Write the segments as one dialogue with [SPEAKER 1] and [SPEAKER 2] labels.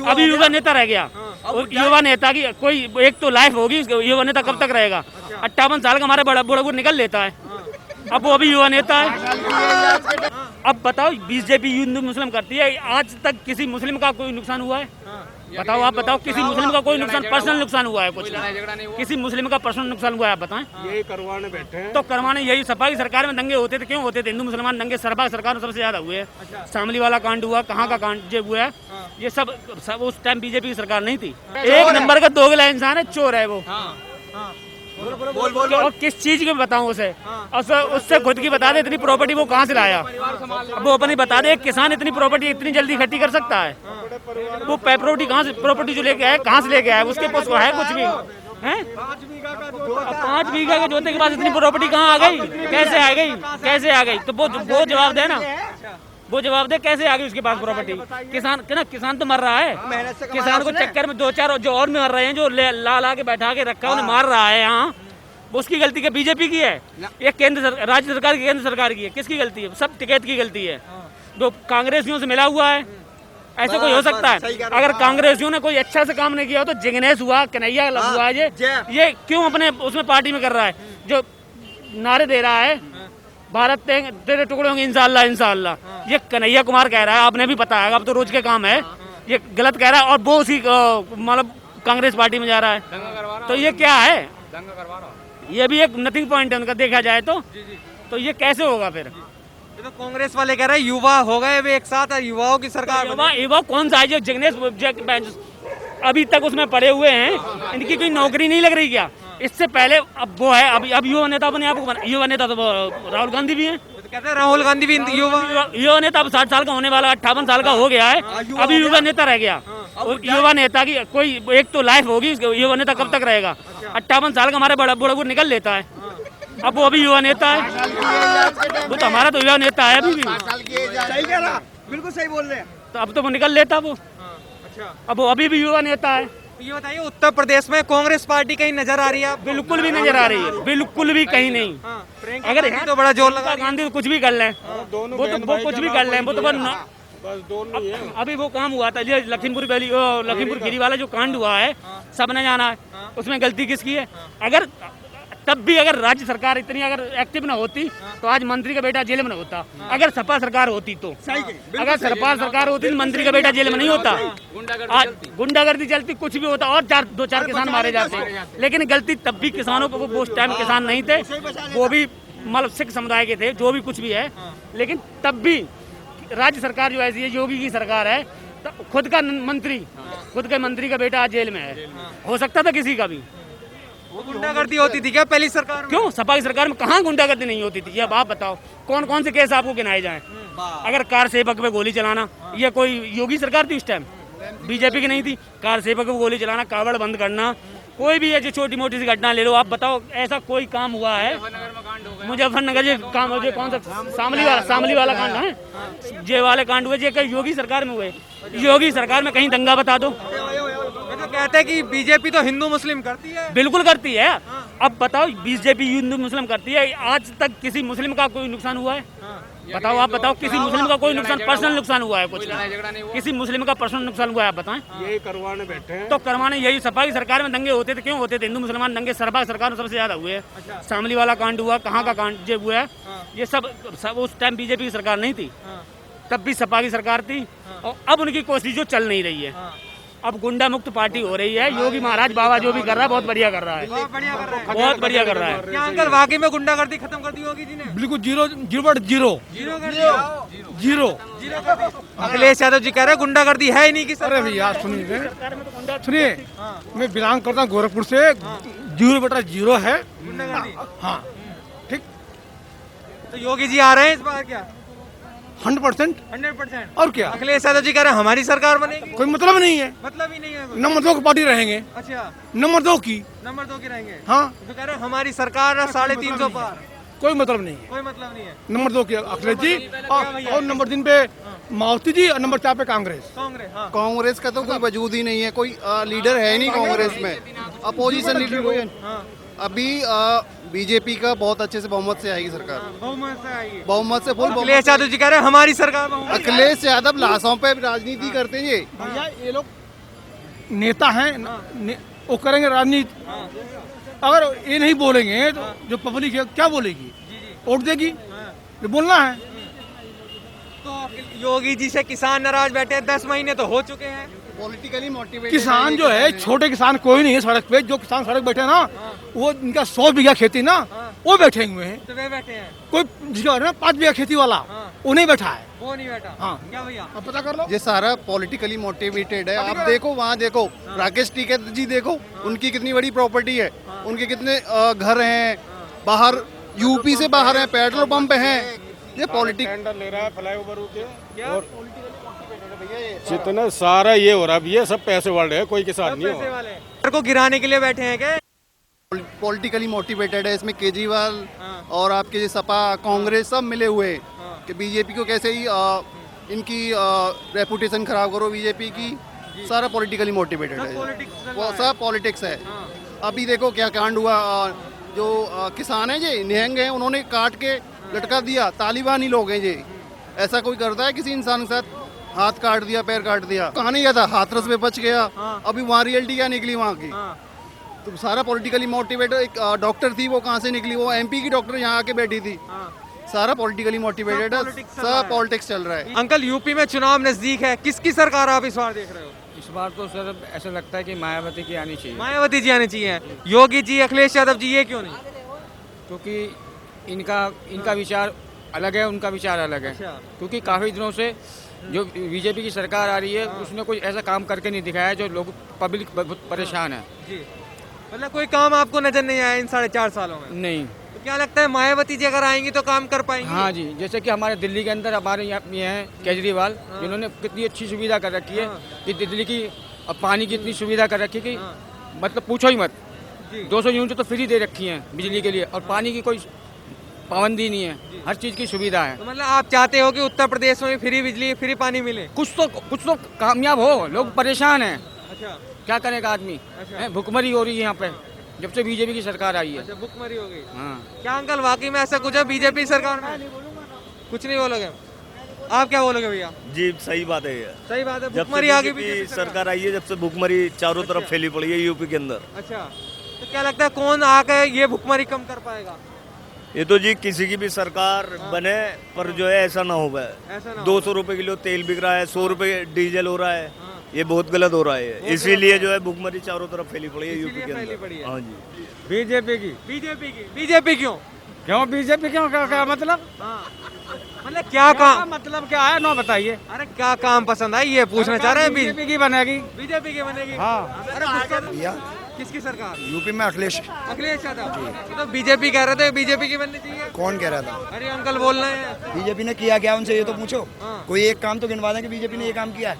[SPEAKER 1] अभी युवा नेता रह गया। और युवा नेता की कोई एक तो लाइफ होगी, युवा नेता कब तक रहेगा? 58 साल का हमारा बड़ा बुढ़ा निकल लेता है, अब वो अभी युवा नेता है। अब बताओ, बीजेपी हिंदू मुस्लिम करती है, आज तक किसी मुस्लिम का कोई नुकसान हुआ है? बताओ, आप बताओ, किसी मुस्लिम का कोई नुकसान, पर्सनल नुकसान हुआ है? कुछ किसी मुस्लिम का पर्सनल नुकसान हुआ है? आप बताएं।
[SPEAKER 2] यही करवाने बैठे हैं।
[SPEAKER 1] तो करवाने, यही सपा की सरकार में दंगे होते थे, क्यों होते थे? हिंदू मुसलमान दंगे सपा की सरकार में सबसे ज्यादा हुए हैं। शामली वाला कांड हुआ, कहाँ का कांड जो हुआ है, ये सब उस टाइम बीजेपी की सरकार नहीं थी। एक नंबर का दोगला इंसान है, चोर है वो। और किस चीज की बताऊं उसे? उससे खुद की बता दे, इतनी प्रॉपर्टी वो कहाँ से लाया? वो अपनी बता दे, किसान इतनी प्रॉपर्टी इतनी जल्दी इकट्ठी कर सकता है? वो प्रॉपर्टी कहाँ से, प्रॉपर्टी जो लेके आया कहाँ से लेके आया? उसके पास है कुछ भी है? 5 बीघा के जोते के पास इतनी प्रॉपर्टी कहाँ आ गई? कैसे आ गई? कैसे आ गई? तो वो जवाब दे ना, वो जवाब दे, कैसे आ गई उसके पास प्रॉपर्टी? किसान तो मर रहा है, किसान को चक्कर में 2-4 जो और मर रहे हैं, जो ला के बैठा के रखा उन्हें मार रहा है यहाँ। वो उसकी गलती है? बीजेपी की है? ये राज्य सरकार की, केंद्र सरकार की है? किसकी गलती है? सब टिकैत की गलती है, जो कांग्रेसियों से मिला हुआ है। ऐसे कोई हो सकता है? अगर कांग्रेसियों ने कोई अच्छा से काम नहीं किया हो तो जिग्नेश हुआ, कन्हैया हुआ, ये क्यों अपने उसमें पार्टी में कर रहा है? जो नारे दे रहा है, भारत तेरे टुकड़े होंगे इंशाअल्लाह इंशाअल्लाह, ये कन्हैया कुमार कह रहा है, आपने भी पता है, अब तो रोज के काम है, ये गलत कह रहा है। और वो उसी मतलब कांग्रेस पार्टी में जा रहा है, तो ये क्या है? ये भी एक नथिंग पॉइंट है उनका, देखा जाए तो ये कैसे होगा फिर?
[SPEAKER 3] तो कांग्रेस वाले कह रहे हैं युवा हो गए वे एक साथ, युवाओं की सरकार।
[SPEAKER 1] युवा कौन सा है? जो जिग्नेश अभी तक उसमें पड़े हुए हैं, इनकी कोई नौकरी नहीं लग रही क्या? इससे पहले अब वो है, अब युवा नेता अपने आप को, युवा नेता तो राहुल गांधी भी है।
[SPEAKER 3] तो कहते हैं राहुल गांधी भी
[SPEAKER 1] युवा नेता अब 60 साल का होने वाला, 58 साल का हो गया है, अभी युवा नेता रह गया। और युवा नेता की कोई एक तो लाइफ होगी, युवा नेता कब तक रहेगा? 58 साल का हमारा बड़ा बुढ़ा निकल लेता है, अब वो अभी युवा नेता है। वो तो हमारा तो युवा नेता है अभी भी।
[SPEAKER 3] बिल्कुल सही बोल रहे हैं।
[SPEAKER 1] तो अब तो वो निकल लेता वो, अब वो अभी भी युवा नेता है।
[SPEAKER 3] ये बताइए, उत्तर प्रदेश में कांग्रेस पार्टी कहीं नजर आ रही है?
[SPEAKER 1] बिल्कुल भी नजर आ रही है, बिल्कुल भी कहीं नहीं। अगर यहाँ
[SPEAKER 3] तो बड़ा जोर लगा,
[SPEAKER 1] गांधी तो कुछ भी कर लें, वो कुछ भी कर लें, वो तो बस दोनों ही है। अभी वो काम हुआ था, ये लखीमपुर खीरी वाला जो कांड हुआ है, सबने जाना है, उसमें गलती किसकी है? अगर तब भी अगर राज्य सरकार इतनी अगर एक्टिव न होती तो आज मंत्री का बेटा जेल में न होता। अगर सपा सरकार होती तो, अगर सपा सरकार होती तो मंत्री का बेटा जेल में नहीं होता। आज गुंडागर्दी चलती, कुछ भी होता, और 2-4 किसान मारे जाते। लेकिन गलती तब भी किसानों को, वो उस टाइम किसान नहीं थे, वो भी मतलब सिख समुदाय के थे, जो भी कुछ भी है, लेकिन तब भी राज्य सरकार जो ऐसी है, योगी की सरकार है, तो खुद का मंत्री का बेटा आज जेल में है। हो सकता था किसी का भी।
[SPEAKER 3] गुंडागर्दी होती थी क्या पहली सरकार में?
[SPEAKER 1] क्यों? सपा की सरकार में कहाँ गुंडागर्दी नहीं होती थी? ये अब आप बताओ, कौन कौन से केस आपको गिनाए जाएं? अगर कार सेवक पे गोली चलाना, ये कोई योगी सरकार थी उस टाइम? बीजेपी की नहीं थी? कार सेवक पे गोली चलाना, कावड़ बंद करना, कोई भी ऐसी छोटी मोटी सी घटना ले लो, आप बताओ ऐसा कोई काम हुआ है? मुजफ्फरनगर ये काम, जो कौन सा शामली वाला कांड है, जे वाले कांड हुए, ये कहीं योगी सरकार में हुए? योगी सरकार में कहीं दंगा बता दो।
[SPEAKER 3] तो कहते हैं कि बीजेपी तो हिंदू मुस्लिम करती है।
[SPEAKER 1] बिल्कुल करती है। अब बताओ, बीजेपी हिंदू मुस्लिम करती है, आज तक किसी मुस्लिम का कोई नुकसान हुआ है? बताओ, आप बताओ, किसी मुस्लिम का कोई नुकसान, पर्सनल नुकसान हुआ है? कुछ किसी मुस्लिम का पर्सनल नुकसान हुआ है? आप बताएं।
[SPEAKER 2] यही करवाने बैठे हैं।
[SPEAKER 1] तो करवाने, यही सपा की सरकार में दंगे होते थे, क्यों होते थे? हिंदू मुसलमान दंगे सपा की सरकार में सबसे ज्यादा हुए हैं। शामली वाला कांड हुआ, कहाँ का कांड जो हुआ है, ये सब उस टाइम बीजेपी की सरकार नहीं थी, तब भी सपा की सरकार थी। और अब उनकी कोशिश जो चल नहीं रही है, अब गुंडा मुक्त पार्टी हो रही है। योगी महाराज बाबा जो भी कर रहा है, बहुत बढ़िया कर रहा है, बहुत बढ़िया कर रहा है।
[SPEAKER 3] क्या अंकल वाकई में गुंडागर्दी खत्म कर दी होगी जी ने?
[SPEAKER 4] बिल्कुल जीरो।
[SPEAKER 3] अखिलेश यादव जी कह रहे हैं गुंडागर्दी है ही नहीं।
[SPEAKER 4] अरे भैया सुनिए, मैं बिलोंग करता हूँ गोरखपुर से, 0/0 है गुंडागर्दी। हाँ ठीक।
[SPEAKER 3] तो योगी जी आ रहे हैं इस बार क्या?
[SPEAKER 4] 100%। और क्या?
[SPEAKER 3] अखिलेश यादव जी कह रहे हैं हमारी सरकार बनेगी।
[SPEAKER 4] कोई मतलब नहीं है,
[SPEAKER 3] मतलब ही नहीं है।
[SPEAKER 4] नंबर 2 की पार्टी रहेंगे।
[SPEAKER 3] अच्छा,
[SPEAKER 4] नंबर 2 की
[SPEAKER 3] रहेंगे।
[SPEAKER 4] हाँ,
[SPEAKER 3] तो कह रहे हैं हमारी सरकार 350 पार।
[SPEAKER 4] कोई मतलब नहीं है,
[SPEAKER 3] कोई मतलब नहीं है।
[SPEAKER 4] नंबर 2 की अखिलेश जी, और नंबर 3 पे मायावती जी, और नंबर 4 पे कांग्रेस।
[SPEAKER 5] कांग्रेस का तो कोई वजूद ही नहीं है, कोई लीडर है नहीं कांग्रेस में, अपोजिशन लीडर कोई। अभी बीजेपी का बहुत अच्छे से बहुमत से आएगी सरकार, बहुमत से फुल।
[SPEAKER 3] अखिलेश यादव जी कह रहे हैं हमारी सरकार।
[SPEAKER 5] अखिलेश यादव लाशों पे राजनीति करते हैं।
[SPEAKER 4] भैया ये लोग नेता हैं वो करेंगे राजनीति। अगर ये नहीं बोलेंगे तो जो पब्लिक है क्या बोलेगी, वोट देगी। ये बोलना है।
[SPEAKER 3] तो योगी जी से किसान नाराज बैठे हैं, 10 महीने तो हो चुके हैं।
[SPEAKER 5] पॉलिटिकली मोटिवेटेड
[SPEAKER 4] किसान जो है, छोटे किसान कोई नहीं है सड़क पे। जो किसान सड़क बैठे हैं ना, वो इनका 100 बीघा खेती ना, वो बैठे हुए हैं।
[SPEAKER 3] तो वे बैठे हैं,
[SPEAKER 4] कोई जिसका है ना 5 बीघा खेती वाला, वो नहीं बैठा है।
[SPEAKER 3] वो नहीं बैठा।
[SPEAKER 4] हाँ।
[SPEAKER 3] क्या भैया,
[SPEAKER 4] अब पता कर लो।
[SPEAKER 5] ये सारा पॉलिटिकली मोटिवेटेड है। आप देखो वहाँ देखो राकेश टिकैत जी देखो, उनकी कितनी बड़ी प्रॉपर्टी है, उनके कितने घर हैं, बाहर यूपी से बाहर हैं, पेट्रोल पंप हैं। ये पॉलिटिक्स
[SPEAKER 2] टेंडर ले रहा है फ्लाईओवर के और जितना सारा ये हो रहा है, ये सब पैसे वाले है, कोई किसान नहीं
[SPEAKER 3] पैसे
[SPEAKER 2] हो।
[SPEAKER 3] वाले सरकार को गिराने के लिए बैठे हैं क्या?
[SPEAKER 5] पॉलिटिकली मोटिवेटेड है। इसमें केजरीवाल और आपके ये सपा कांग्रेस सब मिले हुए हैं कि बीजेपी को कैसे ही इनकी रेपुटेशन खराब करो बीजेपी की। सारा पॉलिटिकली मोटिवेटेड है, वो सब पॉलिटिक्स है। अभी देखो क्या कांड हुआ, जो किसान है जी निहंग हैं, उन्होंने काट के लटका दिया। तालिबानी लोग हैं जी। ऐसा कोई करता है किसी इंसान के साथ? हाथ काट दिया, पैर काट दिया। कहाँ नहीं गया था, हाथरस में बच गया। अभी वहाँ रियलिटी क्या निकली वहाँ की? तो सारा पॉलिटिकली मोटिवेटेड। एक डॉक्टर थी, वो कहाँ से निकली? वो एमपी की डॉक्टर यहाँ आके बैठी थी। सारा पॉलिटिकली मोटिवेटेड है, सब पॉलिटिक्स चल रहा है।
[SPEAKER 3] अंकल, यूपी में चुनाव नजदीक है, किसकी सरकार आप इस बार देख रहे हो?
[SPEAKER 6] इस बार तो सर ऐसा लगता है कि मायावती की आनी चाहिए,
[SPEAKER 3] मायावती जी आनी चाहिए। योगी जी, अखिलेश यादव जी, ये क्यों नहीं?
[SPEAKER 6] क्योंकि इनका विचार अलग है, उनका विचार अलग है।
[SPEAKER 3] अच्छा।
[SPEAKER 6] क्योंकि काफ़ी दिनों से जो बीजेपी की सरकार आ रही है, उसने कोई ऐसा काम करके नहीं दिखाया है जो लोग पब्लिक बहुत परेशान है।
[SPEAKER 3] जी, मतलब कोई काम आपको नजर नहीं आया इन 4.5 सालों में?
[SPEAKER 6] नहीं।
[SPEAKER 3] तो क्या लगता है मायावती जी अगर आएंगी तो काम कर पाएंगी?
[SPEAKER 6] हाँ जी, जैसे कि हमारे दिल्ली के अंदर हमारे यहाँ ये हैं केजरीवाल, जिन्होंने कितनी अच्छी सुविधा कर रखी है कि दिल्ली की पानी की इतनी सुविधा कर रखी है कि मतलब पूछो ही मत। 200 यूनिट तो फ्री दे रखी हैं बिजली के लिए, और पानी की कोई पाबंदी नहीं है, हर चीज़ की सुविधा है।
[SPEAKER 3] तो मतलब आप चाहते हो कि उत्तर प्रदेश में फ्री बिजली, फ्री पानी मिले?
[SPEAKER 6] कुछ तो कामयाब हो, लोग परेशान हैं।
[SPEAKER 3] अच्छा,
[SPEAKER 6] क्या करेगा आदमी?
[SPEAKER 3] अच्छा।
[SPEAKER 6] भुखमरी हो रही है यहाँ पे जब से बीजेपी की सरकार आई है।
[SPEAKER 3] अच्छा, भुखमरी हो गई।
[SPEAKER 6] हाँ।
[SPEAKER 3] क्या अंकल वाकई में ऐसा कुछ है बीजेपी सरकार में? कुछ नहीं बोलोगे? आप क्या बोलोगे भैया?
[SPEAKER 7] जी सही बात है ये।
[SPEAKER 3] सही बात है,
[SPEAKER 7] जब से
[SPEAKER 3] भुखमरी आ गई
[SPEAKER 7] बीजेपी सरकार आई है, जब से भुखमरी चारों तरफ फैली पड़ी है यूपी के अंदर।
[SPEAKER 3] अच्छा, तो क्या लगता है कौन आके ये भुखमरी कम कर पाएगा?
[SPEAKER 7] ये तो जी किसी की भी सरकार बने, पर जो है ऐसा ना हो गया।
[SPEAKER 3] ऐसा ना हो।
[SPEAKER 7] 200 रुपए किलो तेल बिक रहा है, 100 रुपए डीजल हो रहा है। ये बहुत गलत हो रहा है, इसीलिए जो है भुखमरी चारों तरफ फैली पड़ी है यूपी के
[SPEAKER 3] फैली पड़ी
[SPEAKER 7] अंदर।
[SPEAKER 3] है।
[SPEAKER 7] हाँ जी।
[SPEAKER 3] बीजेपी क्यों?
[SPEAKER 6] बीजेपी क्यों? क्या मतलब?
[SPEAKER 3] मतलब क्या काम?
[SPEAKER 6] मतलब क्या है ना बताइए।
[SPEAKER 3] अरे क्या काम पसंद है ये पूछना चाह रहे हैं।
[SPEAKER 6] बीजेपी की बनेगी।
[SPEAKER 3] बीजेपी की बनेगी।
[SPEAKER 6] हाँ।
[SPEAKER 3] अरे किसकी सरकार?
[SPEAKER 8] यूपी में अखिलेश।
[SPEAKER 3] अखिलेश यादव। तो बीजेपी कह रहे थे बीजेपी की बननी चाहिए।
[SPEAKER 8] कौन कह रहा था?
[SPEAKER 3] अरे अंकल बोल रहे हैं।
[SPEAKER 8] बीजेपी ने किया क्या उनसे, ये तो पूछो।
[SPEAKER 3] हाँ।
[SPEAKER 8] कोई एक काम तो गिनवा दें कि बीजेपी ने ये काम किया है।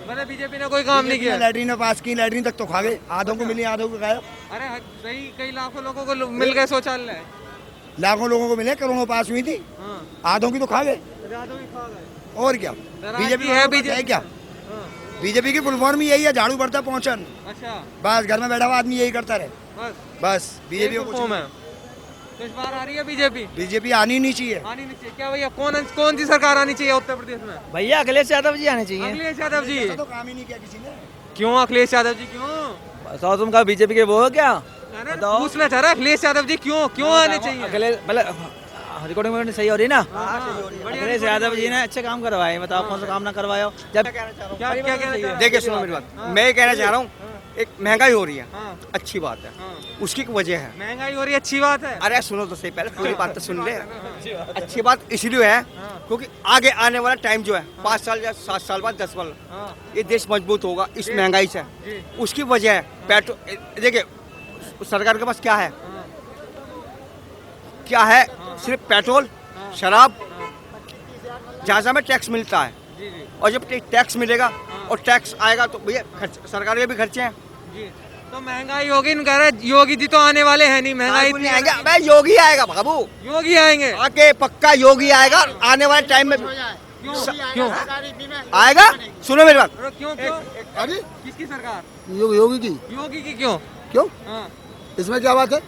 [SPEAKER 3] मैंने बीजेपी ने कोई काम नहीं किया।
[SPEAKER 8] लैटरीन पास की, लैटरीन तक तो खा गए, आधों को मिली आधों को गायब।
[SPEAKER 3] अरे सही, कई लाखों लोगों को मिल गए शौचालय।
[SPEAKER 8] लाखों लोगों को मिले, करोड़ों पास हुई थी, आधों की तो खा गए। और क्या बीजेपी है क्या? बीजेपी की फुल फॉर्म यही है, झाड़ू बढ़ता पहुंचन।
[SPEAKER 3] अच्छा,
[SPEAKER 8] बस घर में बैठा हुआ आदमी यही करता रहे। बस बीजेपी को
[SPEAKER 3] फॉर्म है। तो इस बार आ रही है बीजेपी?
[SPEAKER 8] बीजेपी आनी नहीं चाहिए।
[SPEAKER 3] आनी नहीं चाहिए। क्या भैया, कौन सी सरकार आनी चाहिए उत्तर प्रदेश में?
[SPEAKER 6] भैया अखिलेश यादव जी आने चाहिए।
[SPEAKER 3] अखिलेश यादव जी।
[SPEAKER 8] तो काम ही नहीं किया किसी ने।
[SPEAKER 3] क्यों अखिलेश यादव जी क्यों?
[SPEAKER 6] तो तुम बीजेपी के वो हो क्या?
[SPEAKER 3] पूछना चाह रहा है अखिलेश यादव जी क्यों आने चाहिए?
[SPEAKER 6] अखिलेश मतलब रिकॉर्डिंग में सही हो रही ना। अखिलेश यादव जी ने अच्छे काम करवाए, बताओ कौन सा काम ना करवाया? जब
[SPEAKER 3] क्या कहना चाहिए?
[SPEAKER 9] देखिए सुनो मेरी बात, मैं ये कहना चाह रहा हूँ, एक महंगाई हो रही है, अच्छी बात है, उसकी एक वजह है।
[SPEAKER 3] महंगाई हो रही है, अच्छी बात है।
[SPEAKER 9] अरे सुनो तो सही, पहले पूरी बात तो सुन ले। अच्छी बात इसलिए है क्योंकि आगे आने वाला टाइम जो है 5 साल या 7 साल बाद 10 साल, ये देश मजबूत होगा इस महंगाई से। उसकी वजह है पेट्रोल। देखिए सरकार के पास क्या है, सिर्फ पेट्रोल, शराब, जहाँ से हमें टैक्स मिलता है, और जब टैक्स मिलेगा और टैक्स आएगा तो भैया सरकार के भी खर्चे हैं।
[SPEAKER 3] तो महंगाई होगी, कह रहे योगी जी तो आने वाले हैं नहीं, महंगाई
[SPEAKER 9] नहीं आएगा। भाई योगी आएगा बाबू,
[SPEAKER 3] योगी आएंगे
[SPEAKER 9] आके पक्का योगी आएगा आने वाले टाइम में।
[SPEAKER 3] क्यों
[SPEAKER 9] आएगा? सुनो मेरी बात।
[SPEAKER 3] क्यों
[SPEAKER 8] अरे
[SPEAKER 3] किसकी सरकार?
[SPEAKER 8] योगी की।
[SPEAKER 3] योगी की क्यों?
[SPEAKER 8] क्यों? इसमें क्या बात है?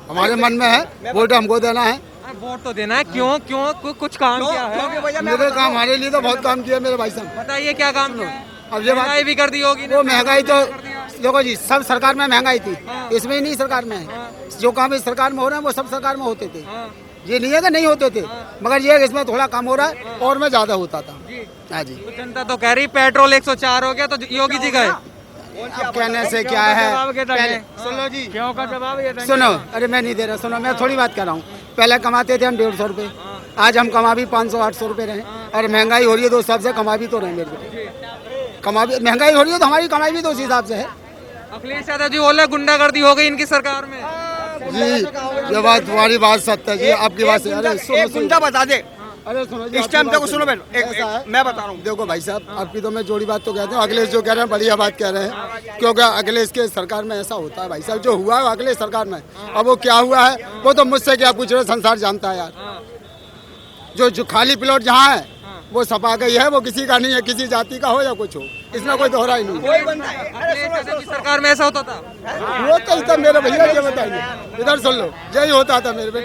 [SPEAKER 8] हमारे मन में है, वोट हमको देना है।
[SPEAKER 3] वोट तो देना है। क्यों कुछ काम किया है?
[SPEAKER 8] मेरे काम, हमारे लिए तो बहुत काम किया मेरे भाई साहब।
[SPEAKER 3] बताइए क्या काम किया है?
[SPEAKER 8] अब ये
[SPEAKER 3] महंगाई भी कर दी होगी
[SPEAKER 8] वो महंगाई तो देखो जी, सब सरकार में महंगाई थी, इसमें ही नहीं सरकार में है। जो काम इस सरकार में हो रहे हैं वो सब सरकार में होते थे, ये नहीं है कि नहीं होते थे, मगर ये है कि इसमें थोड़ा कम हो रहा है और में ज्यादा होता था। हाँ जी,
[SPEAKER 3] तो जनता तो कह रही पेट्रोल 104 हो गया तो योगी जी गए।
[SPEAKER 8] अब कहने से क्या है,
[SPEAKER 6] सुनो जी, क्यों का जवाब ये देंगे?
[SPEAKER 8] सुनो, अरे मैं नहीं दे रहा, सुनो, मैं थोड़ी बात कर रहा हूँ। पहले कमाते थे हम 150 रुपए, आज हम कमा भी 500-800 रुपए रहे, और महंगाई हो रही है तो उस हिसाब से कमा भी तो रहे मेरे बेटे, कमा भी, महंगाई हो रही है तो हमारी कमाई भी तो उस हिसाब से है।
[SPEAKER 3] अखिलेश यादव जी बोल रहे गुंडागर्दी हो गई इनकी सरकार में।
[SPEAKER 8] जी, ये बात तुम्हारी बात सत्य है जी, आपकी बात से। अरे
[SPEAKER 9] एक गुंडा बता दे,
[SPEAKER 8] अरे सुनो जी,
[SPEAKER 9] इस टाइम देखो, सुनो
[SPEAKER 8] ऐसा है।
[SPEAKER 9] मैं बता रहा हूँ,
[SPEAKER 8] देखो भाई साहब, आपकी तो मैं जोड़ी बात तो कहते हैं, अखिलेश जो कह रहे हैं बढ़िया बात कह रहे हैं, क्योंकि अखिलेश के सरकार में ऐसा होता है भाई साहब, जो हुआ है अखिलेश सरकार में, अब वो क्या हुआ है वो तो मुझसे क्या पूछ रहे, संसार जानता है यार। जो खाली प्लॉट जहाँ है वो सपा गई है, वो किसी का नहीं है, किसी जाति का हो या कुछ हो, इसमें कोई दोहरा ही नहीं है।
[SPEAKER 3] अखिलेश यादव की सरकार में ऐसा होता था।
[SPEAKER 8] वो तो मेरे भैया ये बताइए, इधर सुन लो, यही होता था मेरे बेटा।